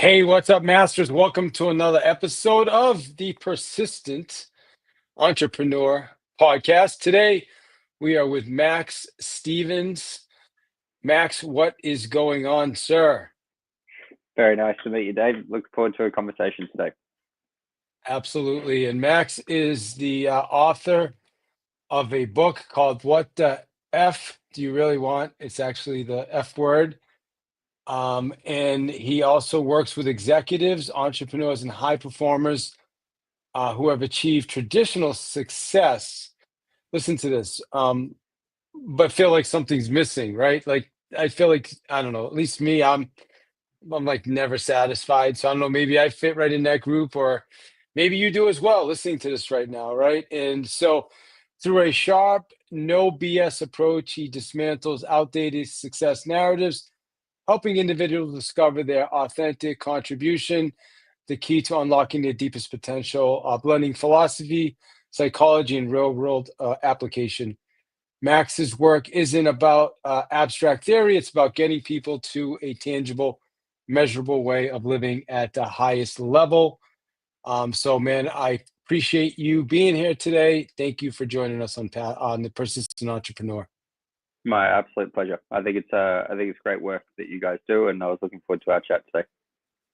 Hey, what's up, masters? Welcome to another episode of the Persistent Entrepreneur Podcast. Today, we are with Max Stevens. Max, what is going on, sir? Very nice to meet you, Dave. Look forward to a conversation today. Absolutely. And Max is the author of a book called What the F Do You Really Want? It's actually the F word. And he also works with executives, entrepreneurs, and high performers who have achieved traditional success. Listen to this, but feel like something's missing, right? Like I feel like I don't know. At least me, I'm like never satisfied. So I don't know. Maybe I fit right in that group, or maybe you do as well. Listening to this right now, right? And so, through a sharp, no BS approach, he dismantles outdated success narratives, helping individuals discover their authentic contribution, the key to unlocking their deepest potential, blending philosophy, psychology, and real world application. Max's work isn't about abstract theory, it's about getting people to a tangible, measurable way of living at the highest level. So, man, I appreciate you being here today. Thank you for joining us on the Persistent Entrepreneur. My absolute pleasure. I think it's great work that you guys do, and I was looking forward to our chat today.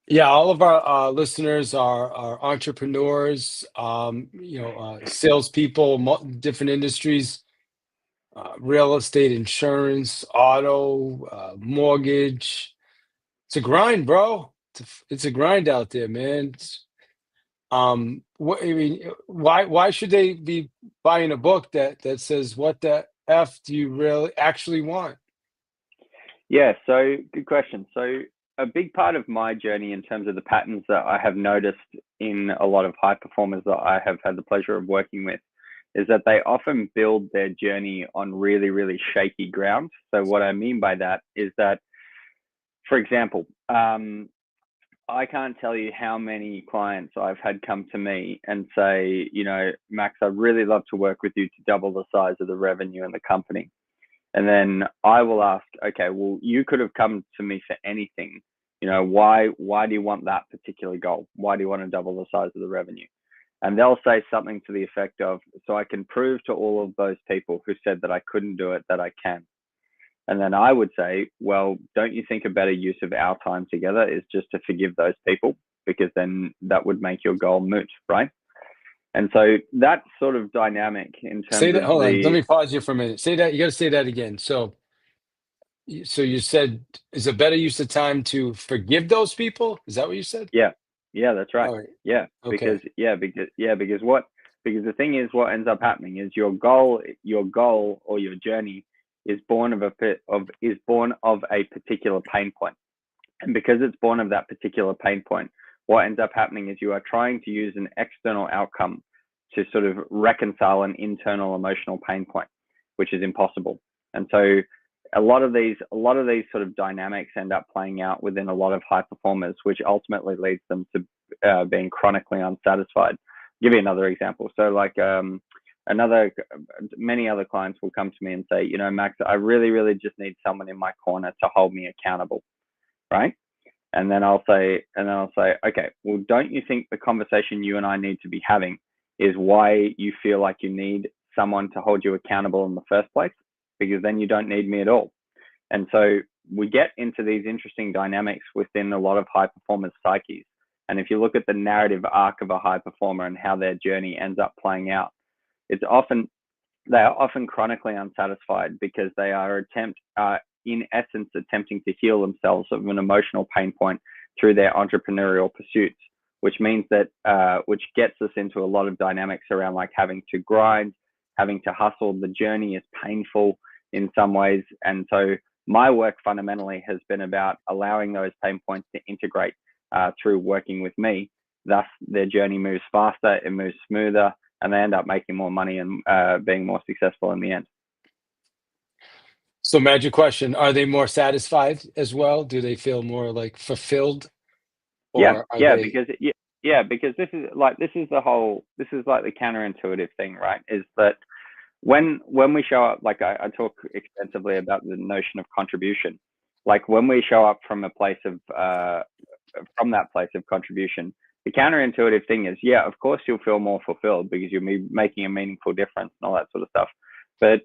Yeah, all of our listeners are entrepreneurs, salespeople, different industries, real estate, insurance, auto, mortgage. It's a grind, bro. It's a grind out there, man. What I mean, why should they be buying a book that says what the f do you really actually want? Yeah, so good question. So a big part of my journey in terms of the patterns that I have noticed in a lot of high performers that I have had the pleasure of working with is that they often build their journey on really, really shaky ground. So what I mean by that is that, for example, I can't tell you how many clients I've had come to me and say, Max, I'd really love to work with you to double the size of the revenue in the company. And then I will ask, okay, well, you could have come to me for anything. Why do you want that particular goal? Why do you want to double the size of the revenue? And they'll say something to the effect of, so I can prove to all of those people who said that I couldn't do it, that I can. And then I would say, well, don't you think a better use of our time together is just to forgive those people? Because then that would make your goal moot, right? And so that sort of dynamic in Say terms that. of Hold on. Let the, me pause you for a minute. Say that. You got to say that again. So you said is a better use of time to forgive those people? Is that what you said? yeah, yeah, that's right. All right. Yeah, Okay. because the thing is, what ends up happening is your goal or your journey is born of a particular pain point. And because it's born of that particular pain point, what ends up happening is you are trying to use an external outcome to sort of reconcile an internal emotional pain point, which is impossible. And so a lot of these sort of dynamics end up playing out within a lot of high performers, which ultimately leads them to being chronically unsatisfied. I'll give you another example. So many other clients will come to me and say, Max, I really, really just need someone in my corner to hold me accountable, right? And then I'll say, okay, well, don't you think the conversation you and I need to be having is why you feel like you need someone to hold you accountable in the first place? Because then you don't need me at all. And so we get into these interesting dynamics within a lot of high performers' psyches. And if you look at the narrative arc of a high performer and how their journey ends up playing out, it's often they are often chronically unsatisfied because they are in essence attempting to heal themselves of an emotional pain point through their entrepreneurial pursuits, which means that which gets us into a lot of dynamics around like having to grind, having to hustle. The journey is painful in some ways, and so my work fundamentally has been about allowing those pain points to integrate through working with me. Thus, their journey moves faster, it moves smoother, and they end up making more money and being more successful in the end. So magic question: are they more satisfied as well? Do they feel more like fulfilled, Yeah, or are yeah, they? because because this is like the counterintuitive thing, right? Is that when we show up, like I talk extensively about the notion of contribution. Like when we show up from a place from that place of contribution. The counterintuitive thing is, yeah, of course you'll feel more fulfilled because you'll be making a meaningful difference and all that sort of stuff. But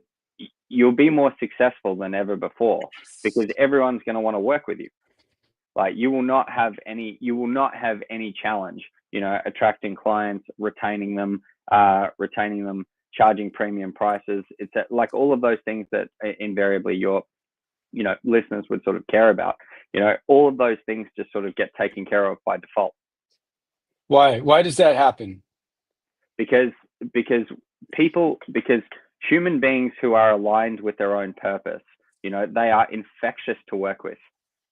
you'll be more successful than ever before because everyone's going to want to work with you. Like you will not have any challenge, attracting clients, retaining them, charging premium prices. It's like all of those things that invariably your, listeners would sort of care about. All of those things just sort of get taken care of by default. Why does that happen? Because human beings who are aligned with their own purpose, they are infectious to work with.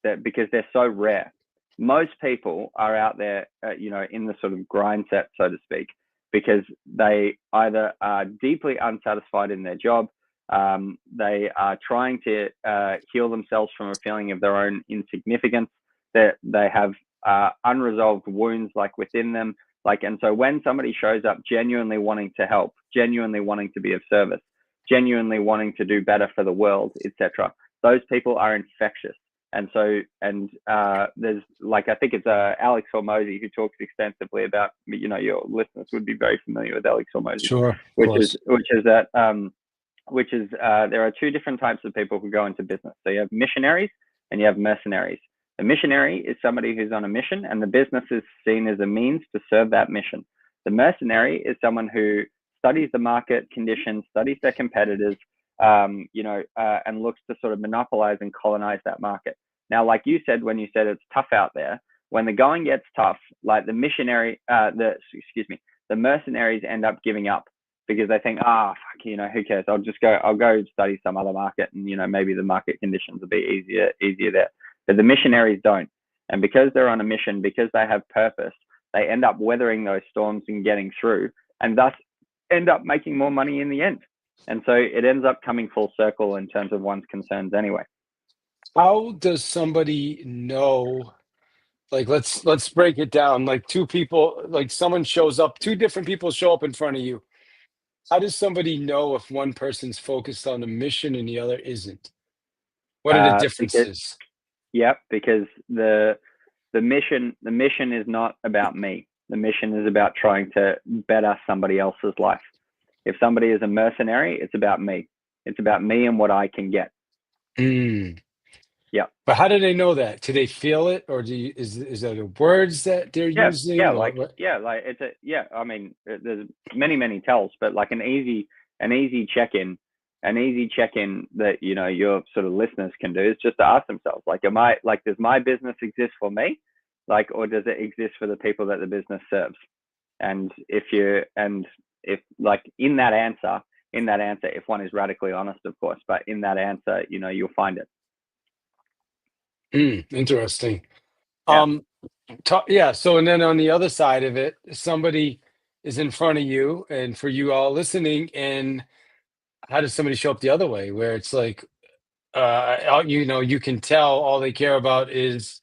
That because they're so rare. Most people are out there, in the sort of grind set, so to speak, because they either are deeply unsatisfied in their job, they are trying to heal themselves from a feeling of their own insignificance, that they have unresolved wounds like within them. And so when somebody shows up genuinely wanting to help, genuinely wanting to be of service, genuinely wanting to do better for the world, etc., those people are infectious. And so, there's I think it's Alex Hormozy who talks extensively about, your listeners would be very familiar with Alex Hormozy. Sure, of which course. is there are two different types of people who go into business. So you have missionaries and you have mercenaries. A missionary is somebody who's on a mission, and the business is seen as a means to serve that mission. The mercenary is someone who studies the market conditions, studies their competitors, and looks to sort of monopolize and colonize that market. Now, like you said, when you said it's tough out there, when the going gets tough, like the mercenaries end up giving up because they think, who cares? I'll go study some other market, and maybe the market conditions will be easier there. But the missionaries don't, and because they're on a mission, because they have purpose, they end up weathering those storms and getting through, and thus end up making more money in the end. And so it ends up coming full circle in terms of one's concerns anyway. How does somebody know? Like, let's break it down. Like two people, like someone shows up, two different people show up in front of you. How does somebody know if one person's focused on a mission and the other isn't? What are the differences? Because the mission is not about me. The mission is about trying to better somebody else's life. If somebody is a mercenary, it's about me. It's about me and what I can get. Mm. Yeah. But how do they know that? Do they feel it, or is that the words that they're using? I mean, there's many tells, but like an easy check-in that your sort of listeners can do is just to ask themselves, does my business exist for me, or does it exist for the people that the business serves? And if in that answer, if one is radically honest, of course, but in that answer, you'll find it. Interesting. Yeah. So, and then on the other side of it, somebody is in front of you, and for you all listening, and how does somebody show up the other way, where it's like, you can tell all they care about is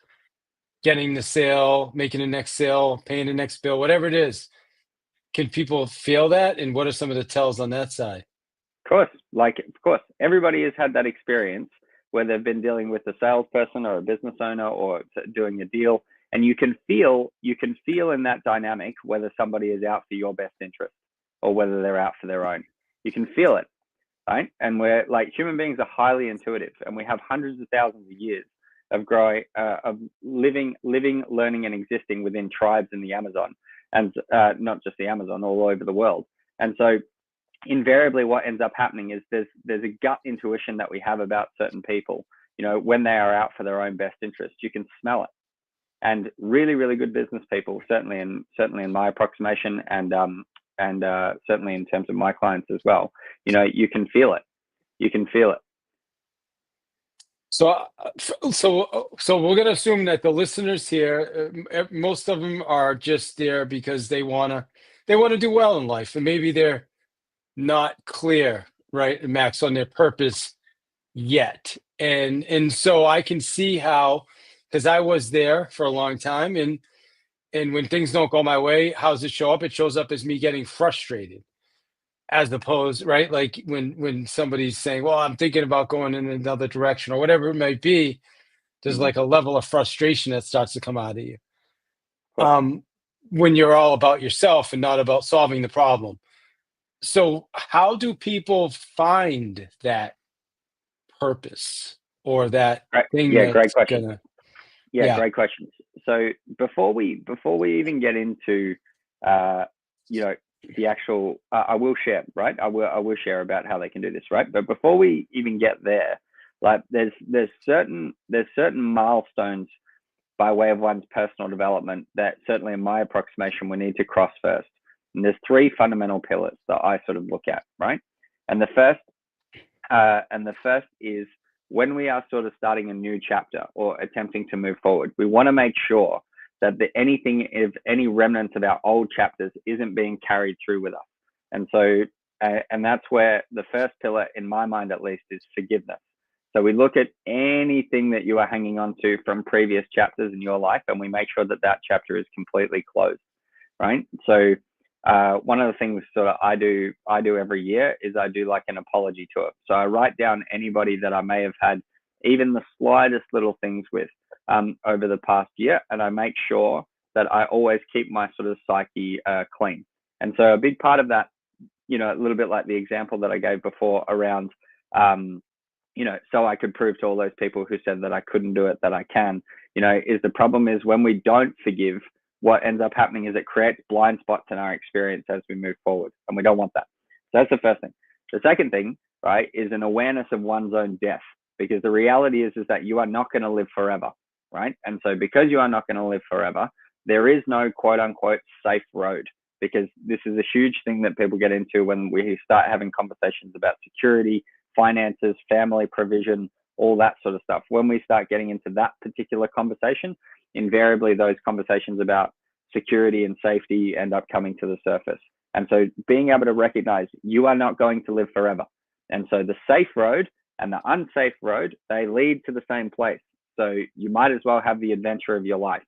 getting the sale, making the next sale, paying the next bill, whatever it is. Can people feel that? And what are some of the tells on that side? Of course, everybody has had that experience where they've been dealing with a salesperson or a business owner or doing a deal, and you can feel in that dynamic whether somebody is out for your best interest or whether they're out for their own. You can feel it, right? And we're human beings are highly intuitive, and we have hundreds of thousands of years of growing, of living, learning, and existing within tribes in the Amazon, and not just the Amazon, all over the world. And so invariably what ends up happening is there's a gut intuition that we have about certain people, when they are out for their own best interest. You can smell it. And really good business people, certainly in my approximation, and certainly in terms of my clients as well, you can feel it. So we're going to assume that the listeners here, most of them are just there because they want to do well in life, and maybe they're not clear, right, Max, on their purpose yet. And so I can see how, because I was there for a long time, and when things don't go my way, how does it show up? It shows up as me getting frustrated, as opposed, right? Like when somebody's saying, well, I'm thinking about going in another direction or whatever it might be, there's like a level of frustration that starts to come out of you. course. when you're all about yourself and not about solving the problem. So, how do people find that purpose or that Great. thing Yeah, great that's question. gonna, Yeah, yeah. great questions. So before we even get into uh, you know the actual, I will share, right. I will share about how they can do this, right. But before we even get there, like there's certain milestones by way of one's personal development that certainly in my approximation we need to cross first. And there's three fundamental pillars that I sort of look at, right. And the first is when we are sort of starting a new chapter or attempting to move forward, we want to make sure that anything, if any remnants of our old chapters isn't being carried through with us. And so, and that's where the first pillar, in my mind at least, is forgiveness. So we look at anything that you are hanging on to from previous chapters in your life, and we make sure that that chapter is completely closed, right? So one of the things sort of I do every year is I do like an apology tour. So I write down anybody that I may have had even the slightest little things with over the past year, and I make sure that I always keep my sort of psyche clean. And so a big part of that, a little bit like the example that I gave before around, so I could prove to all those people who said that I couldn't do it, that I can, is the problem is when we don't forgive, what ends up happening is it creates blind spots in our experience as we move forward. And we don't want that. So that's the first thing. The second thing, right, is an awareness of one's own death, because the reality is that you are not going to live forever, right? And so because you are not going to live forever, there is no quote unquote safe road, because this is a huge thing that people get into when we start having conversations about security, finances, family provision, all that sort of stuff. When we start getting into that particular conversation, invariably those conversations about security and safety end up coming to the surface. And so being able to recognize you are not going to live forever. And so the safe road and the unsafe road, they lead to the same place. So you might as well have the adventure of your life.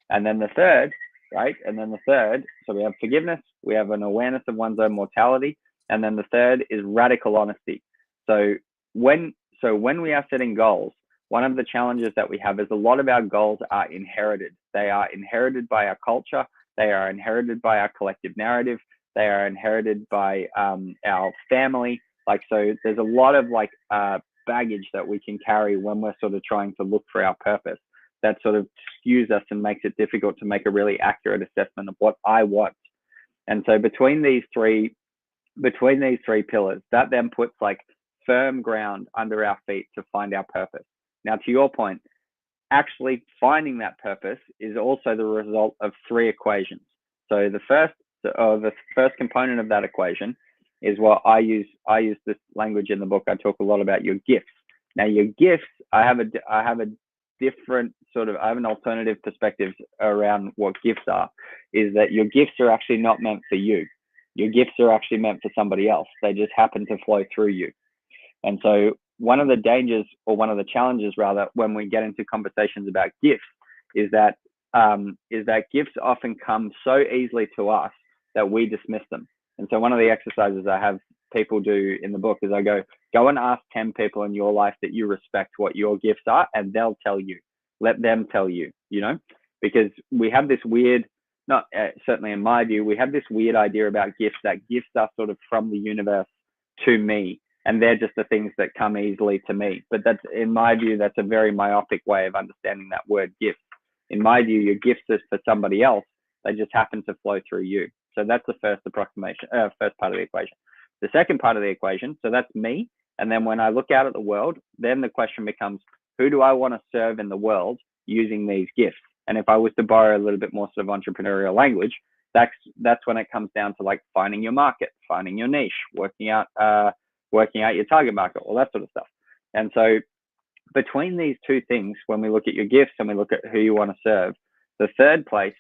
And then the third, right? And then the third, so we have forgiveness, we have an awareness of one's own mortality. And then the third is radical honesty. So when we are setting goals, one of the challenges that we have is a lot of our goals are inherited. They are inherited by our culture. They are inherited by our collective narrative. They are inherited by our family. So there's a lot of baggage that we can carry when we're sort of trying to look for our purpose. That sort of skews us and makes it difficult to make a really accurate assessment of what I want. And so between these three pillars, that then puts firm ground under our feet to find our purpose. Now, to your point, actually finding that purpose is also the result of three equations. So the first component of that equation is what I use this language in the book. I talk a lot about your gifts. Now, your gifts, I have a different sort of, I have an alternative perspective around what gifts are, is that your gifts are actually not meant for you. Your gifts are actually meant for somebody else. They just happen to flow through you. And so one of the dangers, or one of the challenges rather, when we get into conversations about gifts is that gifts often come so easily to us that we dismiss them. And so one of the exercises I have people do in the book is I go and ask 10 people in your life that you respect what your gifts are, and they'll tell you. Let them tell you, because we have this weird, not certainly in my view, we have this weird idea about gifts, that gifts are sort of from the universe to me, and they're just the things that come easily to me. But that's, in my view, that's a very myopic way of understanding that word gift. In my view, your gifts are for somebody else. They just happen to flow through you. So that's the first approximation, first part of the equation. The second part of the equation, so that's me. And then when I look out at the world, then the question becomes, who do I want to serve in the world using these gifts? And if I was to borrow a little bit more sort of entrepreneurial language, that's when it comes down to finding your market, finding your niche, working out your target market, all that sort of stuff. And so between these two things, when we look at your gifts and we look at who you want to serve, the third part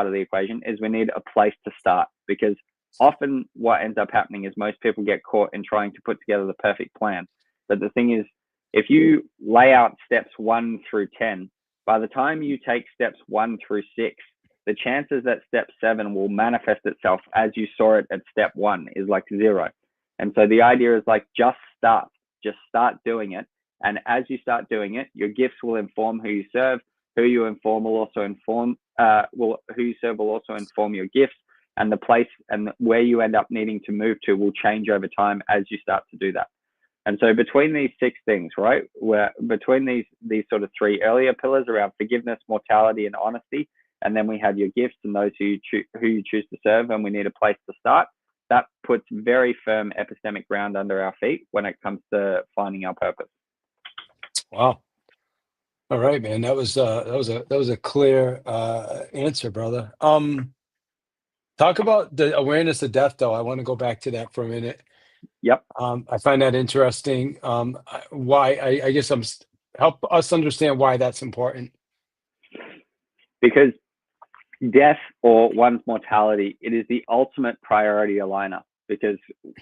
of the equation is we need a place to start, because often what ends up happening is most people get caught in trying to put together the perfect plan. But the thing is, if you lay out steps 1 through 10, by the time you take steps 1 through 6, the chances that step 7 will manifest itself as you saw it at step 1 is 0. And so the idea is just start doing it. And as you start doing it, your gifts will inform who you serve. Who you inform will also inform. Who you serve will also inform your gifts, and the place and where you end up needing to move to will change over time as you start to do that. And so between these 6 things, right, where between these sort of 3 earlier pillars around forgiveness, mortality, and honesty, and then we have your gifts and those who you choose to serve, and we need a place to start. That puts very firm epistemic ground under our feet when it comes to finding our purpose. Wow. All right, man. That was a clear answer, brother. Talk about the awareness of death, though. I want to go back to that for a minute. Yep. I find that interesting. Why? I guess help us understand why that's important. Because death or one's mortality, it is the ultimate priority aligner, because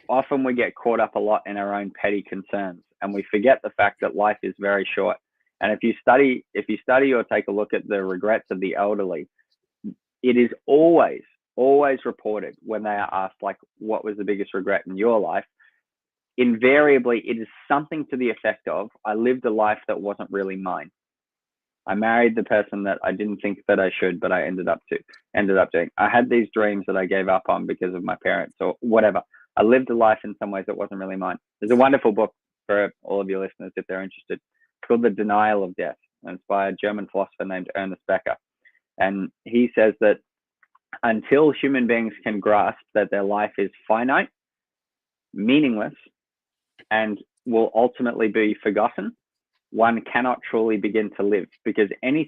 often we get caught up a lot in our own petty concerns and we forget the fact that life is very short. And if you study or take a look at the regrets of the elderly, it is always reported when they are asked, like, what was the biggest regret in your life? Invariably, it is something to the effect of, I lived a life that wasn't really mine. I married the person that I didn't think that I should, but I ended up doing. I had these dreams that I gave up on because of my parents or whatever. I lived a life in some ways that wasn't really mine. There's a wonderful book for all of your listeners if they're interested. It's called The Denial of Death, and it's by a German philosopher named Ernest Becker. And he says that until human beings can grasp that their life is finite, meaningless, and will ultimately be forgotten, one cannot truly begin to live, because any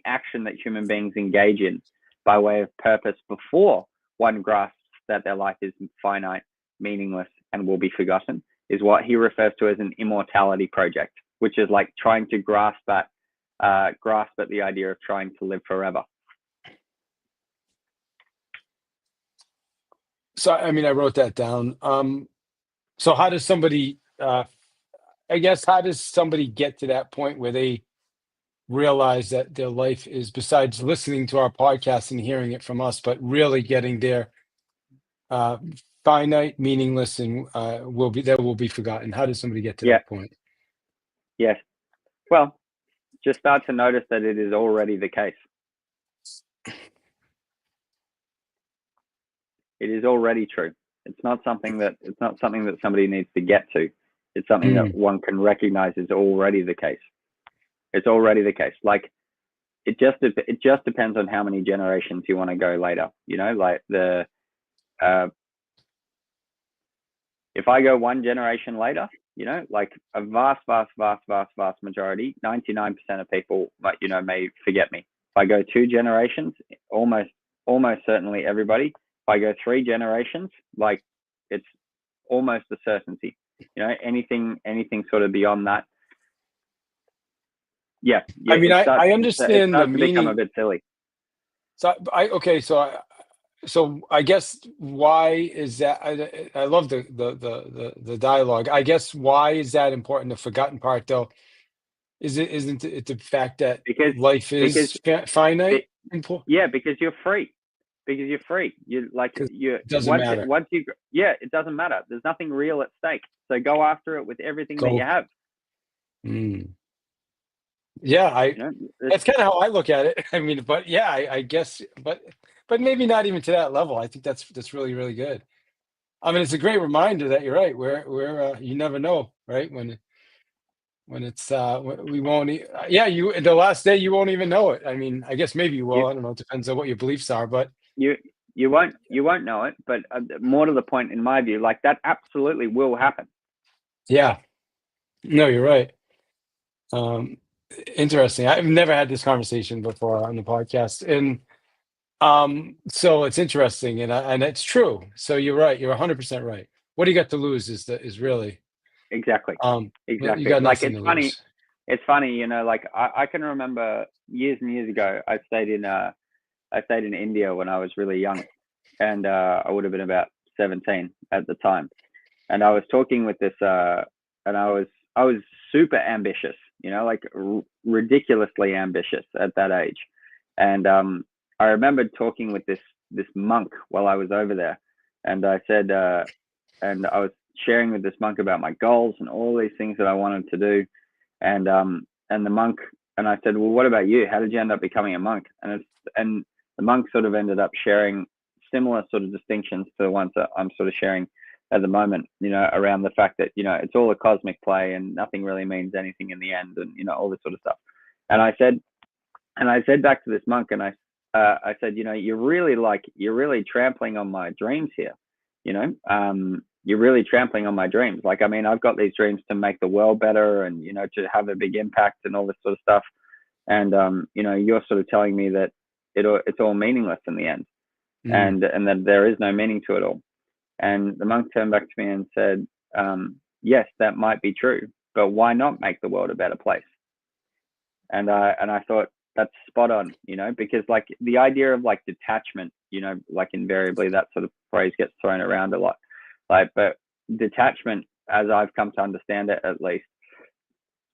action that human beings engage in by way of purpose before one grasps that their life is finite, meaningless, and will be forgotten is what he refers to as an immortality project, which is like trying to grasp at the idea of trying to live forever. So, I mean, I wrote that down. So how does somebody, I guess, how does somebody get to that point where they realize that their life is, besides listening to our podcast and hearing it from us, but really getting there, finite, meaningless, and will be forgotten? How does somebody get to that point? Yes. Well, just start to notice that it is already the case. It is already true. It's not something that somebody needs to get to. It's something that one can recognize is already the case. It's already the case. Like, it just depends on how many generations you want to go later. You know, like if I go one generation later, you know, like a vast majority, 99% of people, you know, may forget me. If I go 2 generations, almost certainly everybody. If I go 3 generations, like, it's almost a certainty. You know, anything sort of beyond that. Yeah. I mean, I understand the meaning. meaning. Become a bit silly. So I guess why is that? I love the dialogue. I guess why is that important? The forgotten part, though, isn't it the fact that life is finite? Yeah, because you're free. Because you're free. It doesn't matter. It doesn't matter. There's nothing real at stake. So go after it with everything that you have. Yeah, that's kind of how I look at it. I mean, but yeah, I guess, but maybe not even to that level. I think that's really, really good. I mean, it's a great reminder that you're right. Where you never know, right? When it's we won't. The last day you won't even know it. I mean, I guess maybe you will. I don't know. It depends on what your beliefs are, but you won't know it. But more to the point, in my view, like, that absolutely will happen. Yeah. No, you're right. Interesting. I've never had this conversation before on the podcast, and so it's interesting, and it's true. So you're right. You're 100% right. What do you got to lose is really exactly. You got like, nothing to lose. It's funny, you know. Like, I can remember years and years ago, I stayed in India when I was really young, and I would have been about 17 at the time. And I was talking with this, and I was super ambitious, you know, like ridiculously ambitious at that age. And I remembered talking with this monk while I was over there, and I said, and I was sharing with this monk about my goals and all these things that I wanted to do. And and the monk, and I said, well, what about you? How did you end up becoming a monk? And the monk sort of ended up sharing similar sort of distinctions to the ones that I'm sort of sharing at the moment, around the fact that, it's all a cosmic play and nothing really means anything in the end, and, all this sort of stuff. And I said back to this monk, and I said, you're really trampling on my dreams here. You're really trampling on my dreams. Like, I mean, I've got these dreams to make the world better and, to have a big impact and all this sort of stuff. And, you're sort of telling me that it's all meaningless in the end, and that there is no meaning to it all. And the monk turned back to me and said, yes, that might be true, but why not make the world a better place? And I thought, that's spot on, because like the idea of like detachment, like invariably that sort of phrase gets thrown around a lot. Like, but detachment, as I've come to understand it at least,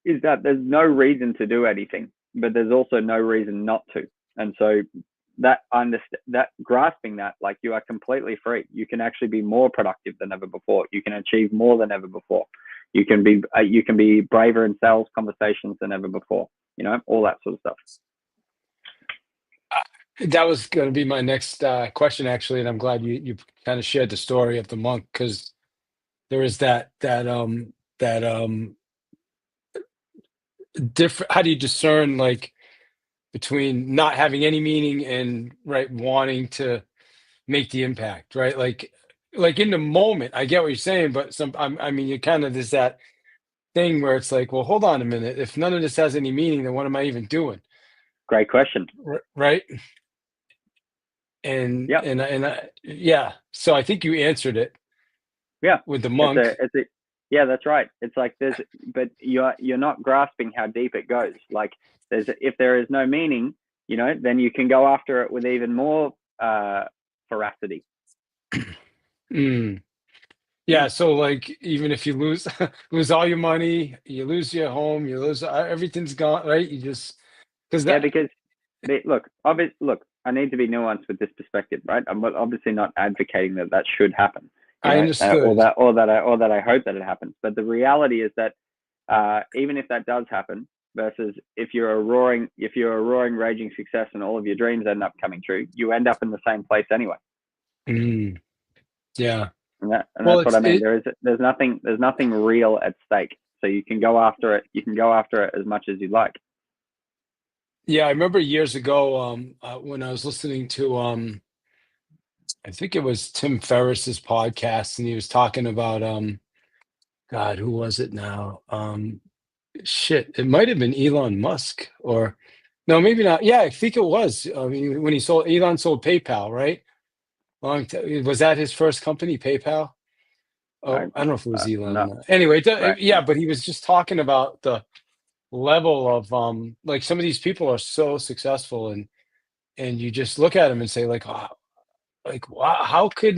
is that there's no reason to do anything, but there's also no reason not to. And so that grasping that, like, you are completely free. You can actually be more productive than ever before. You can achieve more than ever before. You can be braver in sales conversations than ever before. All that sort of stuff. That was going to be my next question, actually, and I'm glad you kind of shared the story of the monk, because there is that different. How do you discern, like, between not having any meaning and wanting to make the impact, right? Like in the moment, I get what you're saying, but I mean, you kind of, there's that thing where it's like, well, hold on a minute. If none of this has any meaning, then what am I even doing? Great question. Right? And Yep. yeah. So I think you answered it. Yeah. With the monk. Yeah, that's right. It's like but you're not grasping how deep it goes. Like, if there is no meaning, then you can go after it with even more veracity. Yeah, so like, even if you lose lose all your money, you lose your home, you lose everything's gone, right? You just because look, I need to be nuanced with this perspective, right? I'm obviously not advocating that should happen, I understood, or that I hope that it happens. But the reality is that even if that does happen, versus if you're a roaring raging success and all of your dreams end up coming true, you end up in the same place anyway. Yeah. And Well, that's what I mean. There's nothing real at stake. So you can go after it. You can go after it as much as you like. Yeah, I remember years ago, when I was listening to, I think it was Tim Ferriss's podcast, and he was talking about, God, who was it now? Shit, it might have been Elon Musk, or no, maybe not. Yeah, I think it was. I mean, when Elon sold PayPal, right? Was that his first company, PayPal? Oh, I don't know if it was Elon or No, not. Anyway, right. yeah, but he was just talking about the level of, like, some of these people are so successful, and you just look at them and say, like, wow, like, wow, for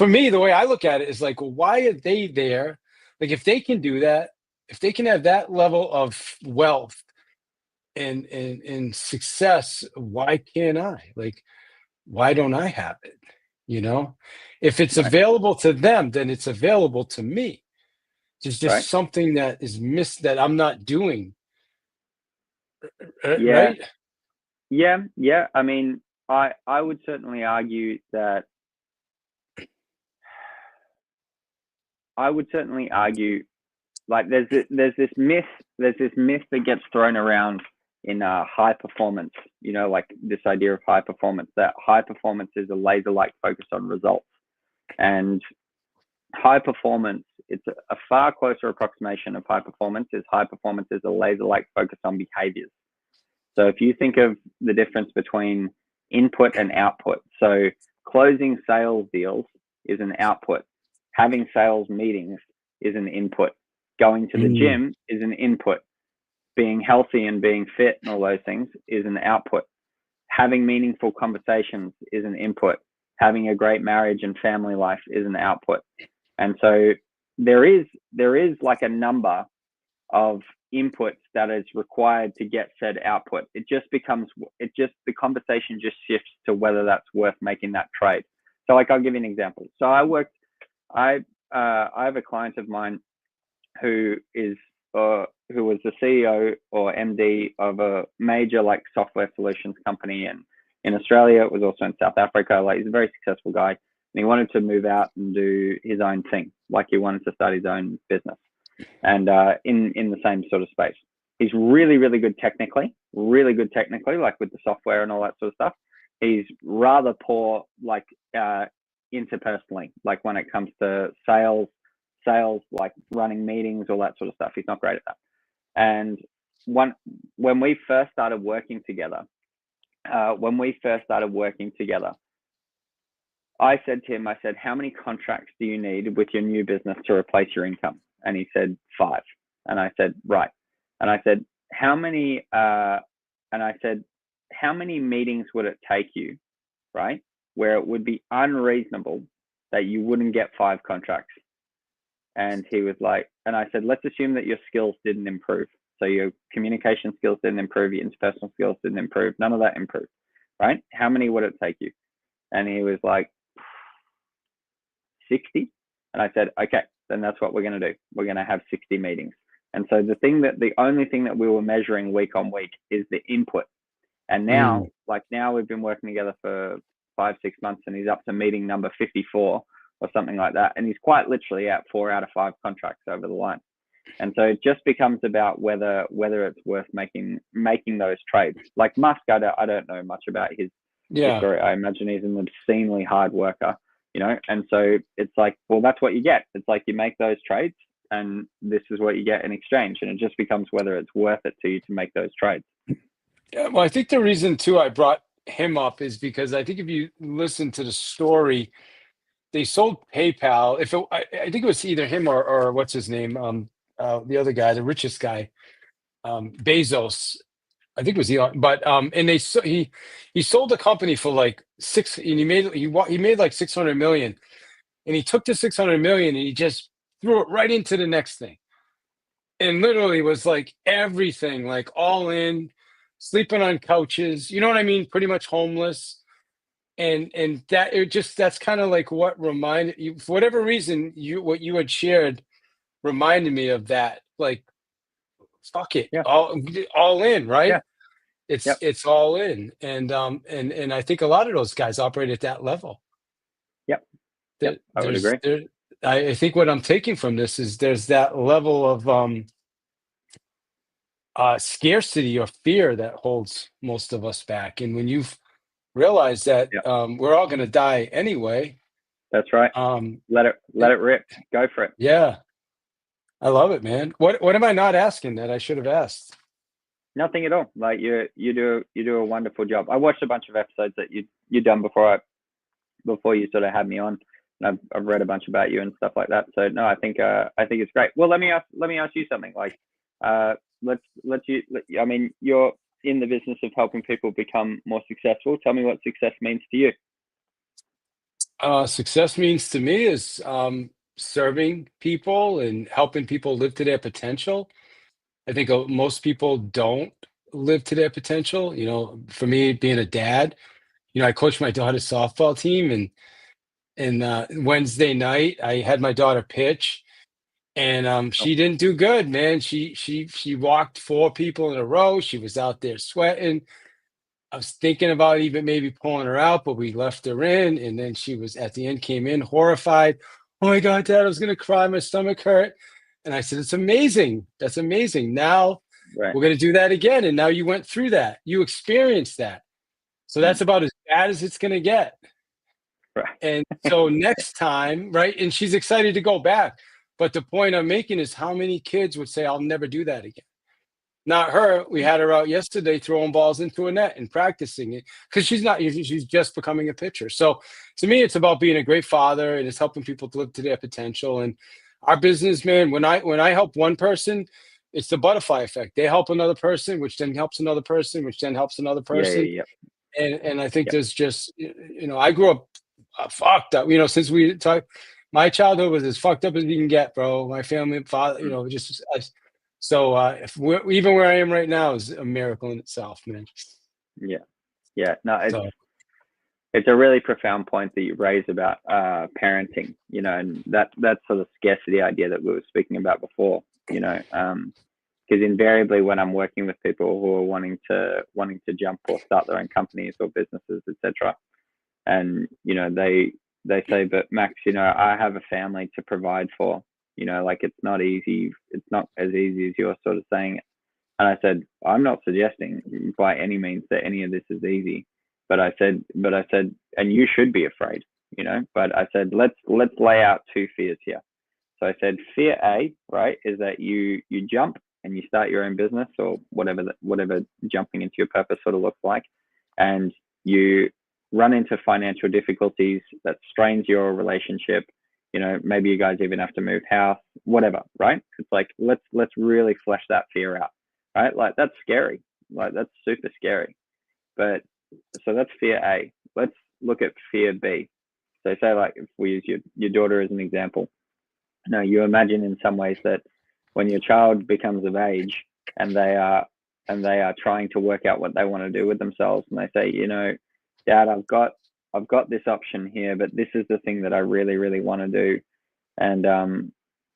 me, the way I look at it is like, well, why are they there? Like, if they can do that, if they can have that level of wealth and success, why can't I? Like, why don't I have it? If it's Right. available to them, then it's available to me. There's just Right. something that is missed that I'm not doing. Yeah. Right? Yeah. I mean, I would certainly argue that like there's this myth that gets thrown around in high performance. Like this idea of high performance, that high performance is a laser-like focus on results, and high performance, it's a far closer approximation of high performance is a laser-like focus on behaviors. So if you think of the difference between input and output, so closing sales deals is an output, having sales meetings is an input, going to the gym is an input, being healthy and being fit and all those things is an output, having meaningful conversations is an input, having a great marriage and family life is an output. And so there is like a number of inputs that is required to get said output. The conversation just shifts to whether that's worth making that trade. So like, I'll give you an example. So I have a client of mine who is who was the CEO or MD of a major like software solutions company in Australia. It was also in South Africa. Like he's a very successful guy, and he wanted to move out and do his own thing. Like he wanted to start his own business, and in the same sort of space. He's really really good technically, like with the software and all that sort of stuff. He's rather poor like interpersonally, like when it comes to sales, like running meetings, all that sort of stuff. He's not great at that. And when we first started working together, I said to him, I said, how many contracts do you need with your new business to replace your income? And he said, 5. And I said, right. And I said, how many meetings would it take you, right? Where it would be unreasonable that you wouldn't get 5 contracts. And he was like, and I said, let's assume that your skills didn't improve. So your communication skills didn't improve, your interpersonal skills didn't improve, none of that improved, right? How many would it take you? And he was like, 60. And I said, okay, then that's what we're going to do. We're going to have 60 meetings. And so the only thing that we were measuring week on week is the input. And now, now we've been working together for 5-6 months, and he's up to meeting number 54 or something like that. And he's quite literally at 4 out of 5 contracts over the line. And so it just becomes about whether it's worth making those trades. Like Musk, I don't know much about his story. I imagine he's an obscenely hard worker, and so it's like, well, that's what you get. It's like you make those trades and this is what you get in exchange. And it just becomes whether it's worth it to you to make those trades. Yeah, well, I think the reason too I brought him up is because I think if you listen to the story, they sold PayPal. I think it was either him or what's his name, the other guy, the richest guy, Bezos. I think it was Elon, but and he sold the company for like and he made like 600 million, and he took the 600 million and he just threw it right into the next thing, and literally was like everything, like all in, sleeping on couches, you know what I mean, pretty much homeless. And that's kind of like what reminded you, for whatever reason, what you had shared reminded me of that. Like, fuck it, Yeah. all in, right? Yeah. It's all in, and I think a lot of those guys operate at that level. Yep. I would agree. I think what I'm taking from this is there's that level of scarcity or fear that holds most of us back, and when you've realized that we're all going to die anyway. That's right. Let it rip. Go for it. Yeah, I love it, man. What am I not asking that I should have asked? Nothing at all. Like you do a wonderful job. I watched a bunch of episodes that you done before you sort of had me on, and I've read a bunch about you and stuff like that. So no, I think it's great. Well, let me ask you something. Like, I mean, you're in the business of helping people become more successful. Tell me what success means to you. Success means to me is serving people and helping people live to their potential. I think most people don't live to their potential. For me, being a dad, I coach my daughter's softball team, and Wednesday night I had my daughter pitch, and she didn't do good, man. She walked 4 people in a row. She was out there sweating. I was thinking about even maybe pulling her out, but we left her in, and then she was at the end, came in horrified. Oh my God, Dad, I was gonna cry. My stomach hurt. And I said, it's amazing. That's amazing. Now we're going to do that again. And now you went through that. You experienced that. So that's about as bad as it's going to get. Right. And so next time, right? And she's excited to go back. But the point I'm making is how many kids would say, I'll never do that again. Not her. We had her out yesterday throwing balls into a net and practicing it because she's just becoming a pitcher. So to me, it's about being a great father, and it's helping people to live to their potential. And our business, man, when I help one person, it's the butterfly effect. They help another person, which then helps another person, which then helps another person. Yeah. And I think there's just, I grew up fucked up, since we talked, my childhood was as fucked up as you can get, bro. My family, father, even where I am right now is a miracle in itself, man. Yeah. No, it's a really profound point that you raise about parenting, and that sort of scarcity idea that we were speaking about before. because invariably when I'm working with people who are wanting to jump or start their own companies or businesses, etc., and they say, but Max, I have a family to provide for. Like it's not easy. It's not as easy as you're sort of saying it. And I said, I'm not suggesting by any means that any of this is easy, but I said, and you should be afraid, But I said, let's lay out two fears here. So I said, fear A, right, is that you jump and you start your own business or whatever jumping into your purpose sort of looks like, and you run into financial difficulties that strains your relationship. Maybe you guys even have to move house, whatever, right? It's like let's really flesh that fear out, right? Like that's scary, like that's super scary. But so that's fear A. Let's look at fear B. So say like if we use your daughter as an example. No, you imagine in some ways that when your child becomes of age and they are trying to work out what they want to do with themselves, and they say, Dad, I've got this option here, but this is the thing that I really, really want to do, and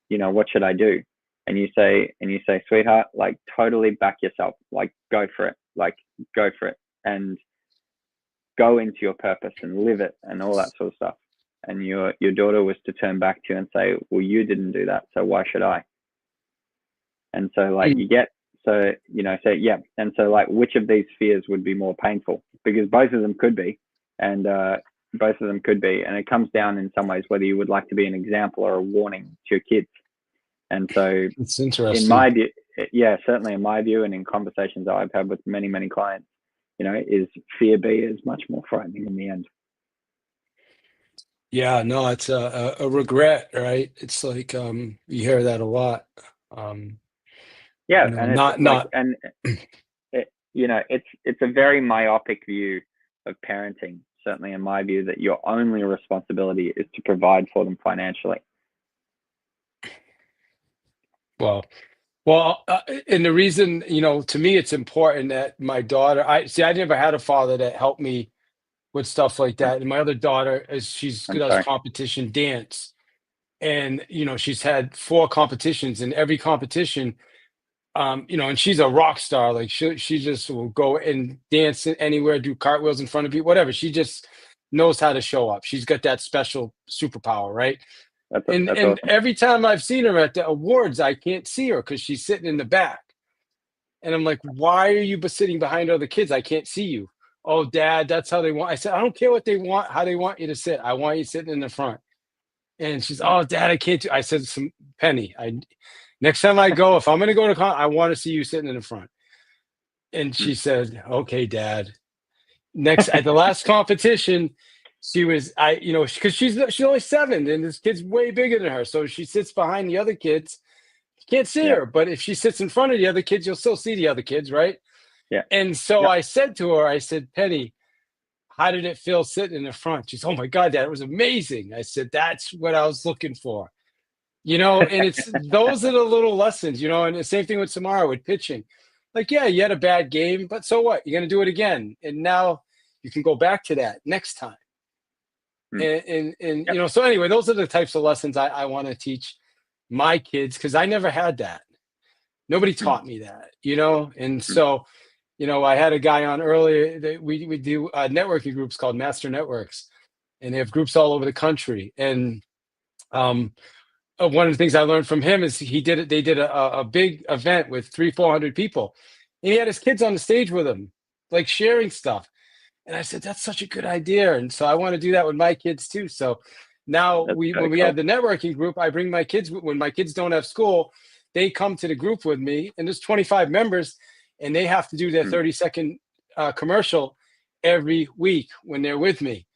what should I do? And you say, sweetheart, like totally back yourself, like go for it, and go into your purpose and live it and all that sort of stuff. And your daughter was to turn back to you and say, well, you didn't do that, so why should I? And so like yeah. And so like which of these fears would be more painful? Because both of them could be. And and it comes down in some ways whether you would like to be an example or a warning to your kids. And so It's interesting. in my view, yeah, certainly in my view and in conversations that I've had with many, many clients, is fear B is much more frightening in the end. Yeah, no, it's a regret, right? It's like you hear that a lot. Um, Yeah, and it's not like, not and it's a very myopic view of parenting. Certainly, in my view, that your only responsibility is to provide for them financially. well, and the reason, to me, it's important that my daughter. I never had a father that helped me with stuff like that. And my other daughter, she's I'm does sorry. competition dance, and she's had 4 competitions, and every competition, and she's a rock star. Like she just will go and dance anywhere, do cartwheels in front of you, whatever. She just knows how to show up. She's got that special superpower, right? And That's awesome. every time I've seen her at the awards, I can't see her because she's sitting in the back. And I'm like, why are you sitting behind other kids? I can't see you. Oh, Dad, that's how they want. I said, I don't care what they want, how they want you to sit. I want you sitting in the front. And she's, oh, Dad, I can't do. I said, Penny, next time I go, if I'm going to go to I want to see you sitting in the front. And she said, okay, Dad. Next at the last competition, she was, because she's only 7, and this kid's way bigger than her, so she sits behind the other kids. You can't see Yeah, her, but if she sits in front of the other kids, you'll still see the other kids, right? yeah, And so yeah. I said to her, I said, Penny, how did it feel sitting in the front? She's, oh my God, Dad, it was amazing. I said, that's what I was looking for. And it's those are the little lessons, and the same thing with Samara with pitching. Like, yeah, you had a bad game, but so what? You're going to do it again. And now you can go back to that next time. Mm. And Yep. so anyway, those are the types of lessons I want to teach my kids, because I never had that. Nobody Mm. taught me that, And so, I had a guy on earlier that we do networking groups called Master Networks, and they have groups all over the country. And one of the things I learned from him is they did a big event with 400 people. And he had his kids on the stage with him, like sharing stuff. And I said, that's such a good idea. And so I want to do that with my kids too. So now That's when very we cool. have the networking group, I bring my kids, when my kids don't have school, they come to the group with me, and there's 25 members, and they have to do their Mm. 30-second commercial every week when they're with me,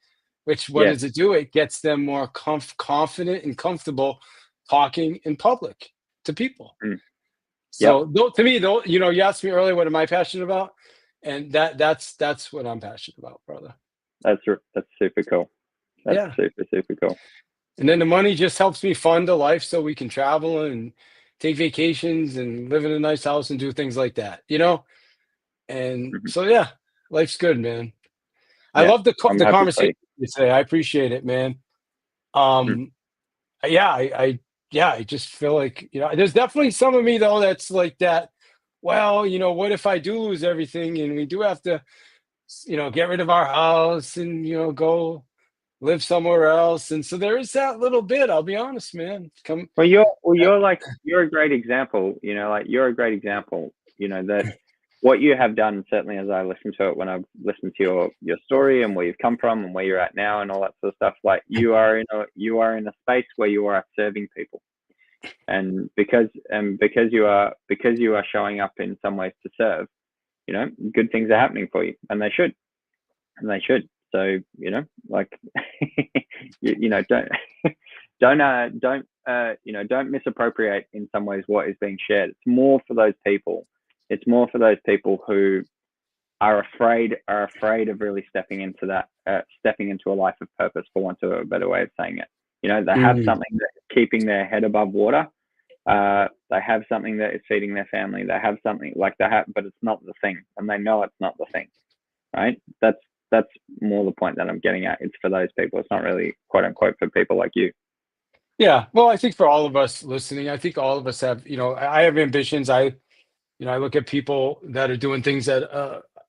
which what Yeah. does it do? It gets them more confident and comfortable talking in public to people. Mm. Yep. So to me, though, you asked me earlier, what am I passionate about? And that's what I'm passionate about, brother. That's super cool. That's Yeah. super, super cool. And then the money just helps me fund a life so we can travel and take vacations and live in a nice house and do things like that, And Mhm. so, yeah, life's good, man. I Yeah, love the I'm the happy for conversation you. today. I appreciate it, man. Mm. Yeah, I yeah, I just feel like, there's definitely some of me though that's like that. Well, what if I do lose everything and we do have to, get rid of our house and, go live somewhere else. And so there is that little bit, I'll be honest, man. Come, uh, you're a great example. Like you're a great example. That what you have done, certainly as I listen to it, when I've listened to your story and where you've come from and where you're at now and all that sort of stuff. Like you are in a space where you are serving people, and because you are showing up in some ways to serve, good things are happening for you, and they should, and they should. So like don't don't misappropriate in some ways what is being shared. It's more for those people. It's more for those people who are afraid of really stepping into that, stepping into a life of purpose, for want of a better way of saying it. They have mhm. something that's keeping their head above water. They have something that is feeding their family. They have something like they have, but it's not the thing, and they know it's not the thing. Right? That's more the point that I'm getting at. It's for those people. It's not really quote unquote for people like you. Yeah. Well, I think for all of us listening, I think all of us have, I have ambitions. I look at people that are doing things that,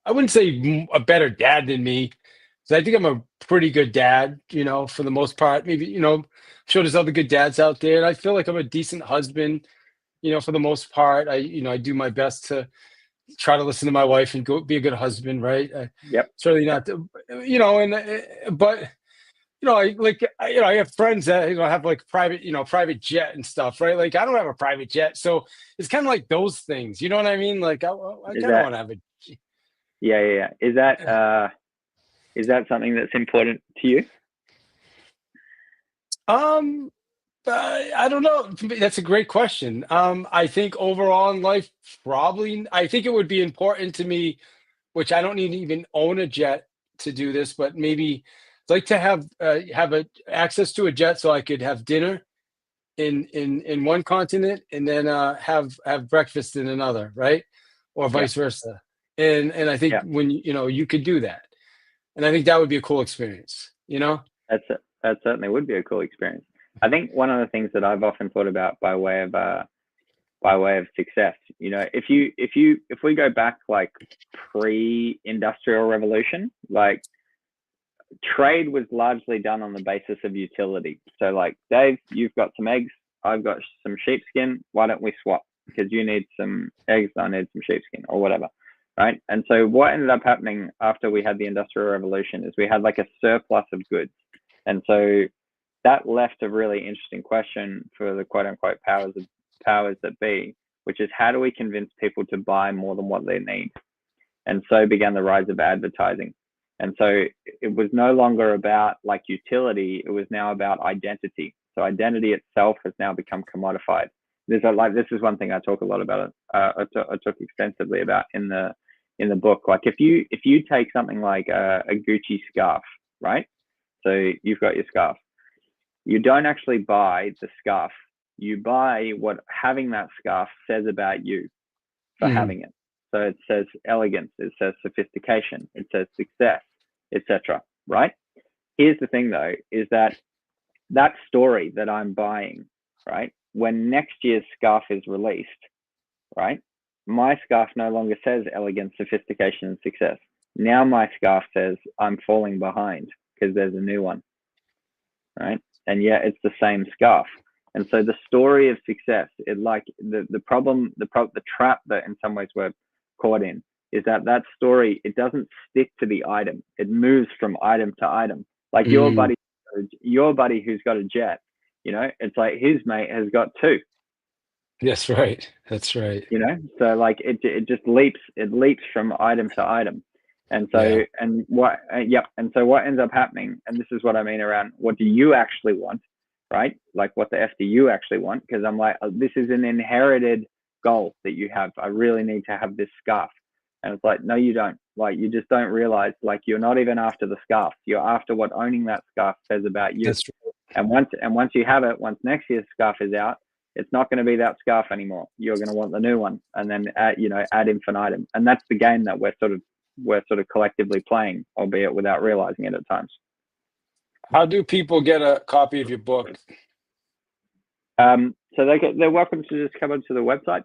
I wouldn't say a better dad than me. So I think I'm a pretty good dad, for the most part. Maybe, I'm sure there's other good dads out there. And I feel like I'm a decent husband, for the most part. I do my best to try to listen to my wife and go be a good husband, right? Yep. Certainly Yep. not, and but I have friends that have like private, private jet and stuff, right? Like I don't have a private jet, so it's kind of like those things. You know what I mean? Like I Is kind of that want to have a. Yeah, yeah, yeah. Is that something that's important to you? Um, I don't know. That's a great question. I think overall in life, probably, I think it would be important to me, which I don't need to even own a jet to do this, but maybe I'd like to have a access to a jet so I could have dinner in one continent and then have breakfast in another, right? Or Yeah, vice versa. And I think yeah. when you could do that, and I think that would be a cool experience. That certainly would be a cool experience. I think one of the things that I've often thought about by way of success, if we go back like pre-industrial revolution, like trade was largely done on the basis of utility. So like, Dave, you've got some eggs, I've got some sheepskin. Why don't we swap? Because you need some eggs, I need some sheepskin, or whatever. Right. And so what ended up happening after we had the Industrial Revolution is we had like a surplus of goods. And so that left a really interesting question for the quote unquote powers that be, which is how do we convince people to buy more than what they need? And so began the rise of advertising. And so it was no longer about like utility, it was now about identity. So identity itself has now become commodified. This is one thing I talk a lot about. I talk extensively about in the book. Like if you take something like a Gucci scarf, right? So you've got your scarf. You don't actually buy the scarf. You buy what having that scarf says about you for Mhm. having it. So it says elegance, it says sophistication, it says success, etc. Right? Here's the thing though, is that story that I'm buying, right? When next year's scarf is released, right? My scarf no longer says elegance, sophistication, and success. Now my scarf says I'm falling behind because there's a new one, right? And yet it's the same scarf. And so the story of success, it like the problem, the trap that in some ways we're caught in is that story, it doesn't stick to the item. It moves from item to item. Like Mhm. your buddy who's got a jet, it's like his mate has got two, That's right. That's right. so like it leaps from item to item. And Yeah. so and so what ends up happening, and this is what I mean around what do you actually want, right? Like what the f do you actually want? Because I'm like, oh, this is an inherited goal that you have. I really need to have this scarf. And it's like, no, you don't. Like you just don't realize, like you're not even after the scarf, you're after what owning that scarf says about you. That's And once you have it, once next year's scarf is out, it's not going to be that scarf anymore. You're going to want the new one, and then ad infinitum. And that's the game that we're sort of collectively playing, albeit without realizing it at times. How do people get a copy of your book? So they're welcome to just come onto the website.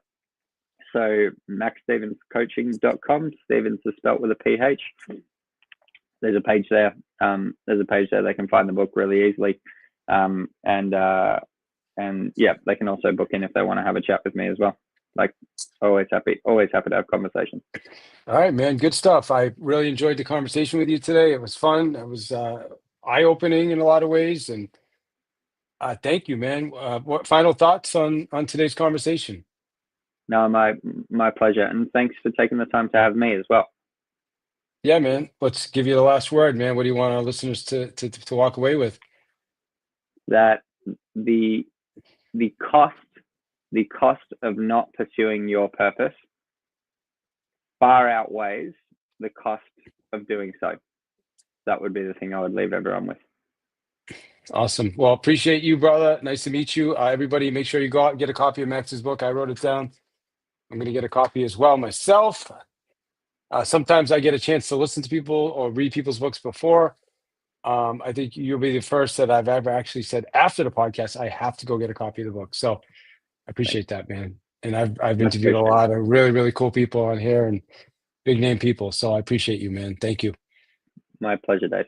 So maxstevenscoaching.com. Stevens is spelt with a PH. There's a page there. They can find the book really easily. And yeah, they can also book in if they want to have a chat with me as well. Like always happy to have conversations. All right, man. Good stuff. I really enjoyed the conversation with you today. It was fun. It was eye-opening in a lot of ways. And thank you, man. What final thoughts on today's conversation? No, my pleasure. And thanks for taking the time to have me as well. Yeah, man. Let's give you the last word, man. What do you want our listeners to walk away with? That the cost of not pursuing your purpose far outweighs the cost of doing so. That would be the thing I would leave everyone with. Awesome. Well, appreciate you, brother. Nice to meet you. Everybody, make sure you go out and get a copy of Max's book. I wrote it down. I'm going to get a copy as well myself. Sometimes I get a chance to listen to people or read people's books before. I think you'll be the first that I've ever actually said after the podcast, I have to go get a copy of the book. So I appreciate that, man. And I've Much interviewed a appreciated. lot of really, really cool people on here and big name people. So I appreciate you, man. Thank you. My pleasure, Dave.